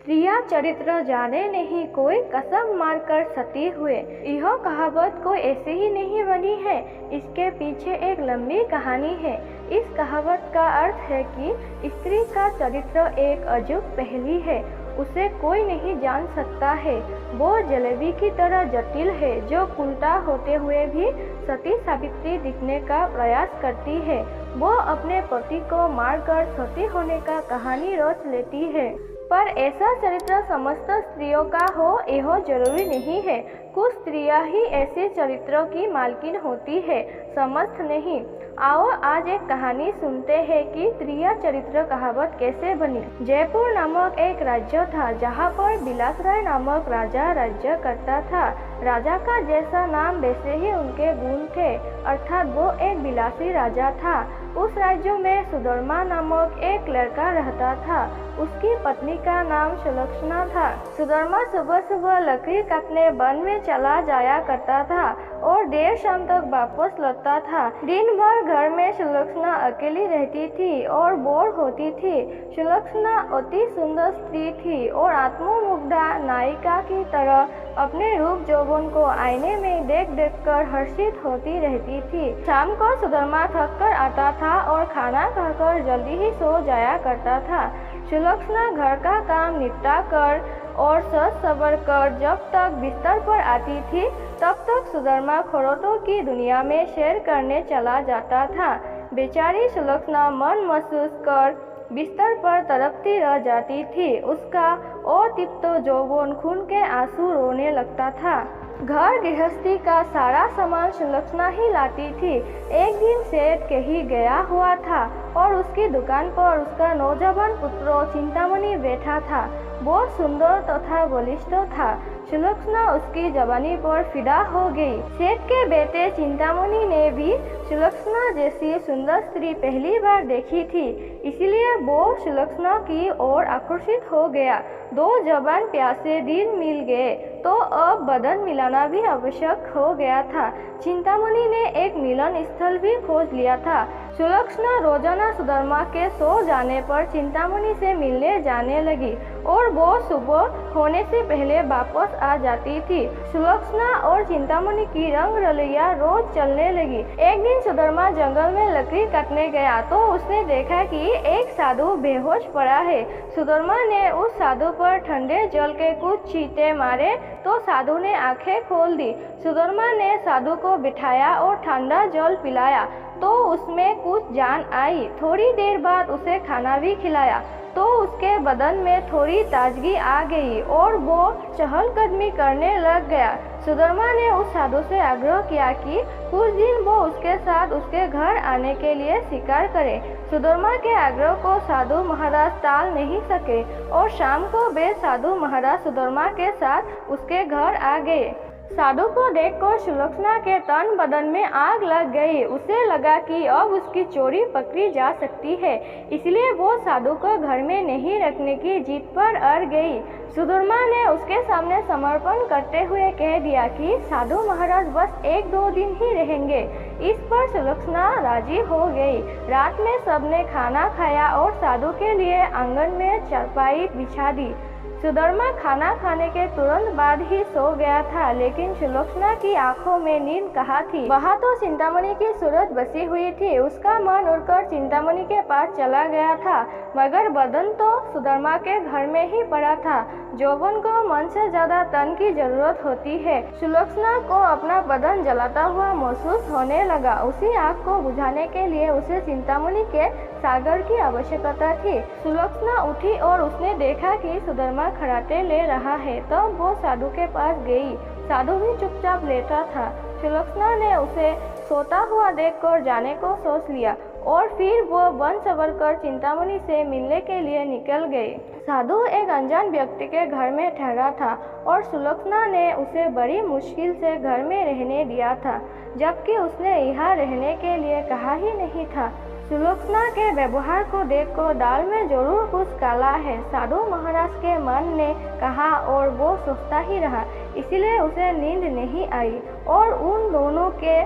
स्त्रिया चरित्र जाने नहीं कोई कसम मारकर सती हुए। यह कहावत कोई ऐसे ही नहीं बनी है, इसके पीछे एक लंबी कहानी है। इस कहावत का अर्थ है कि स्त्री का चरित्र एक अजूब पहेली है, उसे कोई नहीं जान सकता है। वो जलेबी की तरह जटिल है जो उल्टा होते हुए भी सती सावित्री दिखने का प्रयास करती है। वो अपने पति को मारकर सती होने का कहानी रच लेती है, पर ऐसा चरित्र समस्त स्त्रियों का हो यह जरूरी नहीं है। कुछ स्त्रियां ही ऐसे चरित्रों की मालकिन होती है, समस्त नहीं। आओ आज एक कहानी सुनते हैं कि स्त्रिया चरित्र कहावत कैसे बनी। जयपुर नामक एक राज्य था जहाँ पर बिलासराय नामक राजा राज्य करता था। राजा का जैसा नाम वैसे ही उनके गुण थे, अर्थात वो एक बिलासी राजा था। उस राज्य में सुधर्मा नामक एक लड़का रहता था। उसकी पत्नी का नाम सुलक्षणा था। सुधर्मा सुबह सुबह लकड़ी काटने वन में चला जाया करता था और देर शाम तक वापस लौटता था। दिन भर घर में सुलक्षणा अकेली रहती थी और बोर होती थी। सुलक्षणा अति सुंदर स्त्री थी और आत्ममुग्धा नायिका की तरह अपने रूप यौवन को आईने में देख देख कर हर्षित होती रहती थी। शाम को सुधर्मा थक कर आता था और खाना खाकर जल्दी ही सो जाया करता था। सुलक्षणा घर का काम निपटा कर और सज सवर कर जब तक बिस्तर पर आती थी तब तक सुधर्मा खरोटों की दुनिया में सैर करने चला जाता था। बेचारी सुलक्षणा मन महसूस कर बिस्तर पर तड़पती रह जाती थी। उसका अतृप्त यौवन खून के आंसू रोने लगता था। घर गृहस्थी का सारा सामान सुलक्षणा ही लाती थी। एक दिन सेठ कहीं गया हुआ था और उसकी दुकान पर उसका नौजवान पुत्र चिंतामणि बैठा था। वो सुंदर तथा बलिष्ठ था। सुलक्षणा उसकी जवानी पर फिदा हो गई। सेठ के बेटे चिंतामणि ने भी सुलक्षणा जैसी सुंदर स्त्री पहली बार देखी थी, इसलिए वो सुलक्षणा की ओर आकर्षित हो गया। दो जवान प्यासे दिल मिल गए तो अब बदन मिलाना भी आवश्यक हो गया था। चिंतामणि ने एक मिलन स्थल भी खोज लिया था। सुलक्षणा रोजाना सुधर्मा के सो जाने पर चिंतामणि से मिलने जाने लगी और वो सुबह होने से पहले वापस आ जाती थी। सुलक्षणा और चिंतामणि की रंग रलिया रोज चलने लगी। एक दिन सुधर्मा जंगल में लकड़ी काटने गया तो उसने देखा कि एक साधु बेहोश पड़ा है। सुधर्मा ने उस साधु पर ठंडे जल के कुछ छींटे मारे तो साधु ने आंखें खोल दी। सुधर्मा ने साधु को बिठाया और ठंडा जल पिलाया तो उसमें कुछ जान आई। थोड़ी देर बाद उसे खाना भी खिलाया तो उसके बदन में थोड़ी ताजगी आ गई और वो चहलकदमी करने लग गया। सुधर्मा ने उस साधु से आग्रह किया कि कुछ दिन वो उसके साथ उसके घर आने के लिए शिकार करे। सुधर्मा के आग्रह को साधु महाराज टाल नहीं सके और शाम को वे साधु महाराज सुधर्मा के साथ उसके घर आ गए। साधु को देखकर सुलक्षणा के तन बदन में आग लग गई। उसे लगा कि अब उसकी चोरी पकड़ी जा सकती है, इसलिए वो साधु को घर में नहीं रखने की जिद पर अड़ गई। सुधर्मा ने उसके सामने समर्पण करते हुए कह दिया कि साधु महाराज बस 1-2 दिन ही रहेंगे। इस पर सुलक्षणा राजी हो गई। रात में सबने खाना खाया और साधु के लिए आंगन में चारपाई बिछा दी। सुधर्मा खाना खाने के तुरंत बाद ही सो गया था, लेकिन सुलक्षणा की आंखों में नींद कहाँ थी। वहाँ तो चिंतामणि की सूरत बसी हुई थी। उसका मन उड़कर चिंतामणि के पास चला गया था, मगर बदन तो सुधर्मा के घर में ही पड़ा था। यौवन को मन से ज्यादा तन की जरूरत होती है। सुलक्षणा को अपना बदन जलाता हुआ महसूस होने लगा। उसी आग को बुझाने के लिए उसे चिंतामणि के सागर की आवश्यकता थी। सुलक्षणा उठी और उसने देखा कि सुधर्मा खराटे ले रहा है, तब तो वो साधु के पास गई। साधु भी चुपचाप लेटा था। सुलक्षणा ने उसे सोता हुआ देखकर जाने को सोच लिया और फिर वो वन सवर कर चिंतामणि से मिलने के लिए निकल गई। साधु एक अनजान व्यक्ति के घर में ठहरा था और सुलक्षणा ने उसे बड़ी मुश्किल से घर में रहने दिया था, जबकि उसने यहाँ रहने के लिए कहा ही नहीं था। सुलक्षणा के व्यवहार को देखकर दाल में जरूर कुछ काला है, साधु महाराज के मन ने कहा और वो सोचता ही रहा। इसलिए उसे नींद नहीं आई और उन दोनों के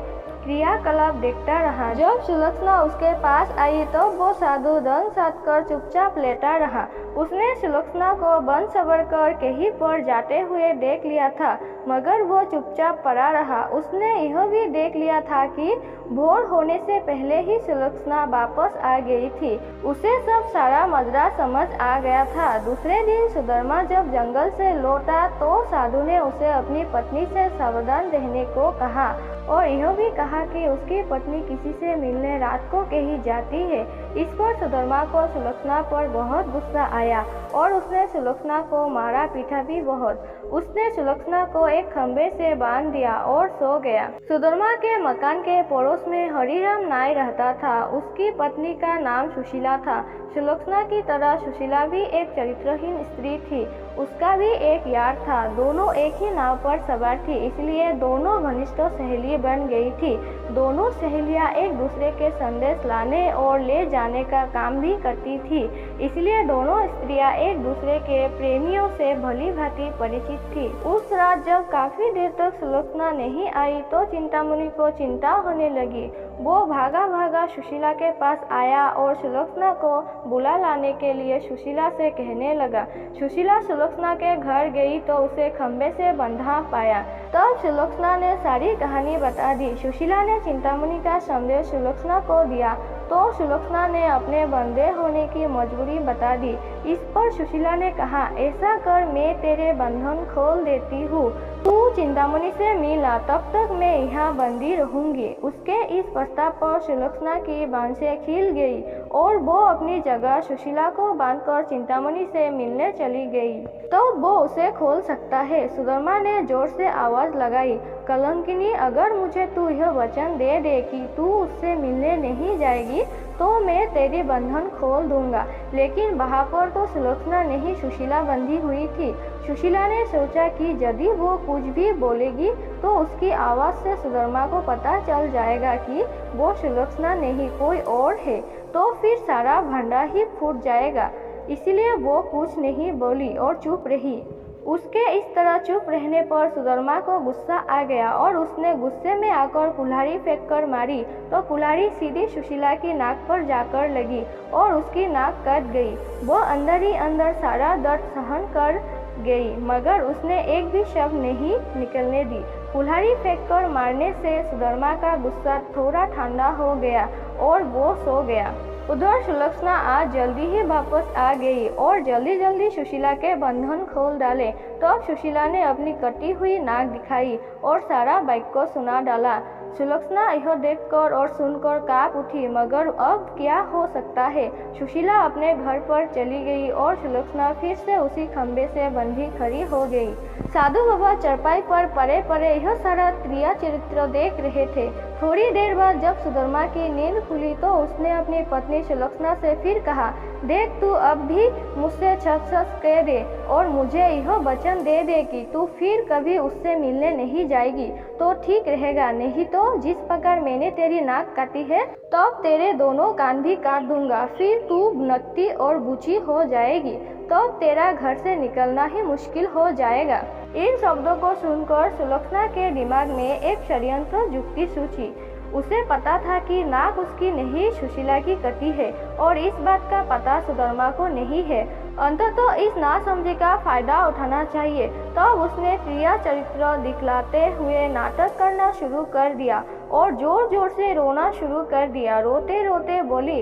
क्रियाकलाप देखता रहा। जब सुलक्षणा उसके पास आई तो वो साधु धन साध कर चुपचाप लेटा रहा। उसने सुलक्षणा को बन सबर कर कहीं पर जाते हुए देख लिया था, मगर वो चुपचाप पड़ा रहा। उसने यह भी देख लिया था कि भोर होने से पहले ही सुलक्षणा वापस आ गई थी। उसे सब सारा मजरा समझ आ गया था। दूसरे दिन सुधर्मा जब जंगल से लौटा तो साधु ने उसे अपनी पत्नी से सावधान रहने को कहा और यह भी कहा कि उसकी पत्नी किसी से मिलने रात को कहीं जाती है। इस पर सुधर्मा को सुलक्षणा पर बहुत गुस्सा आया और उसने सुलक्षणा को मारा पीटा भी बहुत। उसने सुलक्षणा को एक खंबे से बांध दिया और सो गया। सुधर्मा के मकान के पड़ोस में हरिराम नाय रहता था। उसकी पत्नी का नाम सुशीला था। सुलक्षणा की तरह सुशीला भी एक चरित्रहीन स्त्री थी। उसका भी एक यार था। दोनों एक ही नाव पर सवार थी, इसलिए दोनों घनिष्ठ सहेली बन गई थी। दोनों सहेलियां एक दूसरे के संदेश लाने और ले जाने का काम भी करती थी, इसलिए दोनों स्त्रियां एक दूसरे के प्रेमियों से भली भांति परिचित थी। उस रात जब काफी देर तक सुलक्षणा नहीं आई तो चिंतामणि को चिंता होने लगी। वो भागा भागा सुशीला के पास आया और सुलक्षणा को बुला लाने के लिए सुशीला से कहने लगा। सुशीला सुलक्षणा के घर गई तो उसे खंबे से बंधा पाया। तब सुलक्षणा ने सारी कहानी बता दी। सुशीला ने चिंतामणि का संदेश सुलक्षणा को दिया तो सुलक्षणा ने अपने बंधे होने की मजबूरी बता दी। इस पर सुशीला ने कहा, ऐसा कर, मैं तेरे बंधन खोल देती हूँ। तू चिंतामणि से मिला, तब तक मैं यहाँ बंदी रहूंगी। उसके इस प्रस्ताव पर सुलक्षणा की बांसें खिल गई और वो अपनी जगह सुशीला को बांधकर चिंतामणि से मिलने चली गई। तो वो उसे खोल सकता है। सुधर्मा ने जोर से आवाज लगाई, कलंकिनी, अगर मुझे तू यह वचन दे दे कि तू उससे मिलने नहीं जाएगी तो मैं तेरी बंधन खोल दूंगा। लेकिन वहाँ पर तो सुलक्षणा नहीं, सुशीला बंधी हुई थी। सुशीला ने सोचा कि यदि वो कुछ भी बोलेगी तो उसकी आवाज से सुधर्मा को पता चल जाएगा कि वो सुलक्षणा नहीं कोई और है, तो फिर सारा भंडा ही फूट जाएगा। इसलिए वो कुछ नहीं बोली और चुप रही। उसके इस तरह चुप रहने पर सुधर्मा को गुस्सा आ गया और उसने गुस्से में आकर कुल्हाड़ी फेंक कर मारी तो कुल्हाड़ी सीधी सुशीला की नाक पर जाकर लगी और उसकी नाक कट गई। वो अंदर ही अंदर सारा दर्द सहन कर गई, मगर उसने एक भी शब्द नहीं निकलने दी। कुल्हाड़ी फेंककर मारने से सुधर्मा का गुस्सा थोड़ा ठंडा हो गया और वो सो गया। उधर सुलक्षणा आज जल्दी ही वापस आ गई और जल्दी जल्दी सुशीला के बंधन खोल डाले। तब सुशीला ने अपनी कटी हुई नाक दिखाई और सारा बात को सुना डाला। सुलक्षणा यह देखकर और सुनकर कांप उठी, मगर अब क्या हो सकता है। सुशीला अपने घर पर चली गई और सुलक्षणा फिर से उसी खंबे से बंधी खड़ी हो गई। साधु बाबा चरपाई पर पड़े पड़े यह सारा क्रिया चरित्र देख रहे थे। थोड़ी देर बाद जब सुधर्मा की नींद खुली तो उसने अपनी पत्नी सुलक्षणा से फिर कहा, देख, तू अब भी मुझसे सच कह दे और मुझे यह वचन दे दे कि तू फिर कभी उससे मिलने नहीं जाएगी तो ठीक रहेगा, नहीं तो जिस प्रकार मैंने तेरी नाक काटी है तब तेरे दोनों कान भी काट दूंगा। फिर तू नकटी और बूची हो जाएगी, तब तेरा घर से निकलना ही मुश्किल हो जाएगा। इन शब्दों को सुनकर सुलक्षणा के दिमाग में एक षड्यंत्र युक्ति सूझी। उसे पता था कि नाक उसकी नहीं सुशीला की कटी है और इस बात का पता सुधर्मा को नहीं है। अंततः इस नासमझी का फायदा उठाना चाहिए। तब उसने क्रिया चरित्र दिखलाते हुए नाटक करना शुरू कर दिया और जोर जोर से रोना शुरू कर दिया। रोते रोते बोली,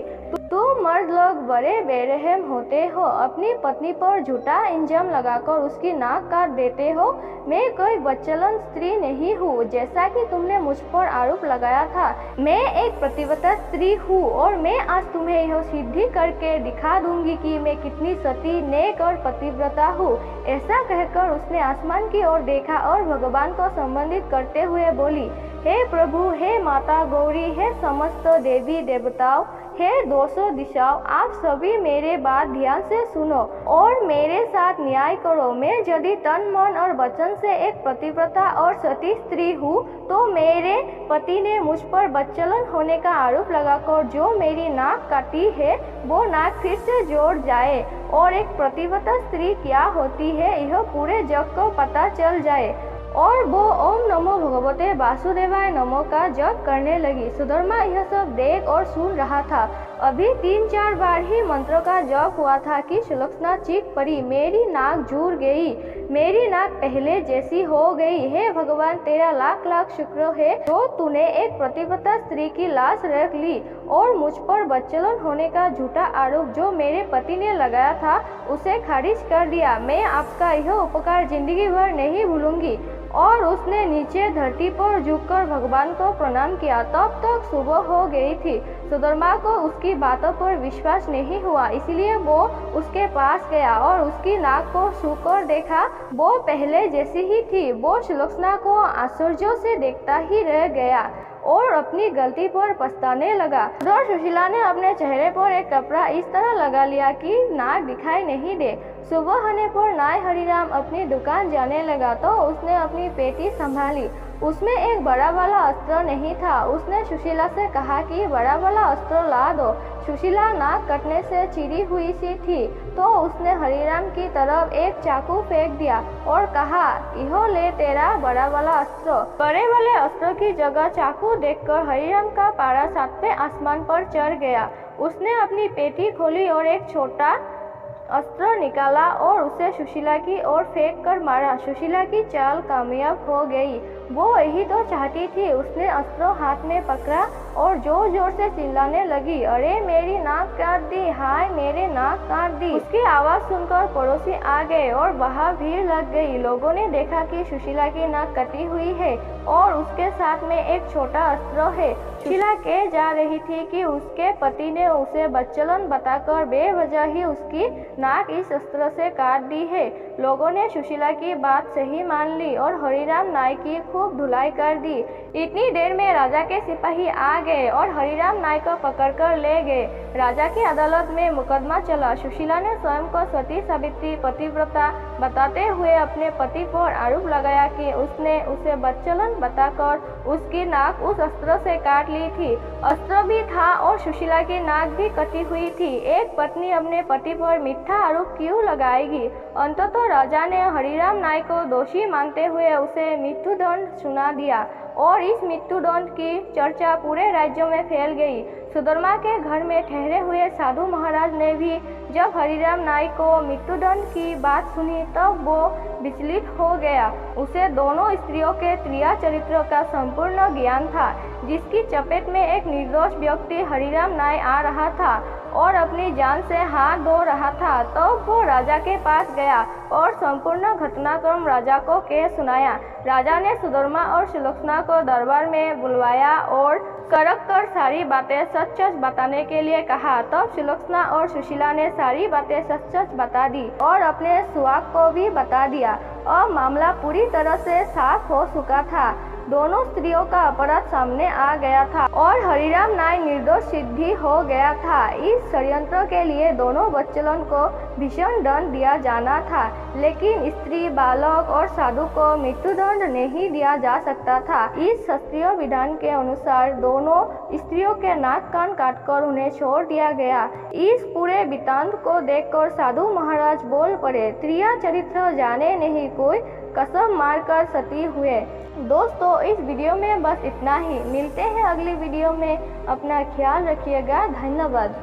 तुम मर्द लोग बड़े बेरहम होते हो, अपनी पत्नी पर झूठा इंजाम लगाकर उसकी नाक काट देते हो। मैं कोई बच्चलन स्त्री नहीं हूँ जैसा कि तुमने मुझ पर आरोप लगाया था। मैं एक पतिव्रता स्त्री हूँ और मैं आज तुम्हें यह सिद्धि करके दिखा दूंगी कि मैं कितनी सती, नेक और पतिव्रता हूँ। ऐसा कहकर उसने आसमान की ओर देखा और भगवान को संबोधित करते हुए बोली, हे प्रभु, हे माता गौरी, हे समस्त देवी देवताओं, हे 200 दिशाओं, आप सभी मेरे बात ध्यान से सुनो और मेरे साथ न्याय करो। मैं यदि तन मन और वचन से एक पतिव्रता और सती स्त्री हूँ तो मेरे पति ने मुझ पर बच्चलन होने का आरोप लगाकर जो मेरी नाक काटी है वो नाक फिर से जोड़ जाए और एक पतिव्रता स्त्री क्या होती है यह पूरे जग को पता चल जाए और वो ओम नमो भगवते वासुदेवाय नमो का जप करने लगी। सुदामा यह सब देख और सुन रहा था। अभी 3-4 बार ही मंत्रों का जप हुआ था कि सुलक्षणा चीख पड़ी, मेरी नाक जुड़ गई, मेरी नाक पहले जैसी हो गई। हे भगवान, तेरा लाख लाख शुक्र है तो तूने एक प्रतिव्रता स्त्री की लाश रख ली और मुझ पर बच्चलन होने का झूठा आरोप जो मेरे पति ने लगाया था उसे खारिज कर दिया। मैं आपका यह उपकार जिंदगी भर नहीं भूलूंगी। और उसने नीचे धरती पर झुककर भगवान को प्रणाम किया। तब तक सुबह हो गई थी। सुदामा को उसकी बातों पर विश्वास नहीं हुआ, इसलिए वो उसके पास गया और उसकी नाक को छूकर देखा, वो पहले जैसी ही थी। वो सुलक्षणा को आश्चर्य से देखता ही रह गया और अपनी गलती पर पछताने लगा। उधर सुशीला ने अपने चेहरे पर एक कपड़ा इस तरह लगा लिया कि नाक दिखाई नहीं दे। सुबह होने पर नाय हरिराम अपनी दुकान जाने लगा तो उसने अपनी पेटी संभाली। उसमें एक बड़ा वाला अस्त्र नहीं था। उसने सुशीला से कहा कि बड़ा वाला अस्त्र ला दो। सुशीला नाक कटने से चिरी हुई सी थी तो उसने हरिराम की तरफ एक चाकू फेंक दिया और कहा, इहो ले तेरा बड़ा वाला अस्त्र। बड़े वाले अस्त्र की जगह चाकू देखकर हरिराम का पारा 7वें आसमान पर चढ़ गया। उसने अपनी पेटी खोली और एक छोटा अस्त्र निकाला और उसे सुशीला की ओर फेंक कर मारा। सुशीला की चाल कामयाब हो गई। वो यही तो चाहती थी। उसने अस्त्र हाथ में पकड़ा और जोर जोर से चिल्लाने लगी, अरे मेरी नाक काट दी, हाय मेरे नाक काट दी। उसकी आवाज सुनकर पड़ोसी आ गए और वहाँ भीड़ लग गई। लोगों ने देखा कि सुशीला की नाक कटी हुई है और उसके साथ में एक छोटा अस्त्र है। सुशीला कह जा रही थी कि उसके पति ने उसे बच्चलन बताकर बेवजह ही उसकी नाक इस अस्त्र से काट दी है। लोगों ने सुशीला की बात सही मान ली और हरिराम नाय की खूब धुलाई कर दी। इतनी देर में राजा के सिपाही आ गए और हरिराम नाय को पकड़कर ले गए। राजा की अदालत में मुकदमा चला। सुशीला ने स्वयं को सती सावित्री पतिव्रता बताते हुए अपने पति पर आरोप लगाया कि उसने उसे बच्चलन बताकर उसकी नाक उस अस्त्र से काट ली थी। अस्त्र भी था और सुशीला की नाक भी कटी हुई थी। एक पत्नी अपने पति पर मिथ्या आरोप क्यों लगाएगी? अंततः राजा ने हरिराम नाय को दोषी मानते हुए उसे मृत्युदंड सुना दिया और इस मृत्युदंड की चर्चा पूरे राज्य में फैल गई। सुदामा के घर में ठहरे हुए साधु महाराज ने भी जब हरिराम नाय को मृत्युदंड की बात सुनी तब वो विचलित हो गया। उसे दोनों स्त्रियों के क्रिया चरित्र का संपूर्ण ज्ञान था, जिसकी चपेट में एक निर्दोष व्यक्ति हरिराम नाय आ रहा था और अपनी जान से हाथ धो रहा था। तो वो राजा के पास गया और संपूर्ण घटनाक्रम राजा को कह सुनाया। राजा ने सुदामा और सुलक्षणा को दरबार में बुलवाया और कड़क कर सारी बातें सच-सच बताने के लिए कहा। तब सुलक्षणा और सुशीला ने सारी बातें सच-सच बता दी और अपने सुहाग को भी बता दिया। अब मामला पूरी तरह से साफ हो चुका था। दोनों स्त्रियों का अपराध सामने आ गया था और हरिराम नाय निर्दोष सिद्धि हो गया था। इस षड्यंत्र के लिए दोनों बच्चलन को भीषण दंड दिया जाना था, लेकिन स्त्री, बालक और साधु को मृत्युदंड नहीं दिया जा सकता था। इस शास्त्रीय विधान के अनुसार दोनों स्त्रियों के नाक कान काटकर उन्हें छोड़ दिया गया। इस पूरे वृत्तांत को देखकर साधु महाराज बोल पड़े, क्रिया चरित्र जाने नहीं कोई, कसम मारकर सती हुए। दोस्तों, इस वीडियो में बस इतना ही। मिलते हैं अगली वीडियो में। अपना ख्याल रखिएगा। धन्यवाद।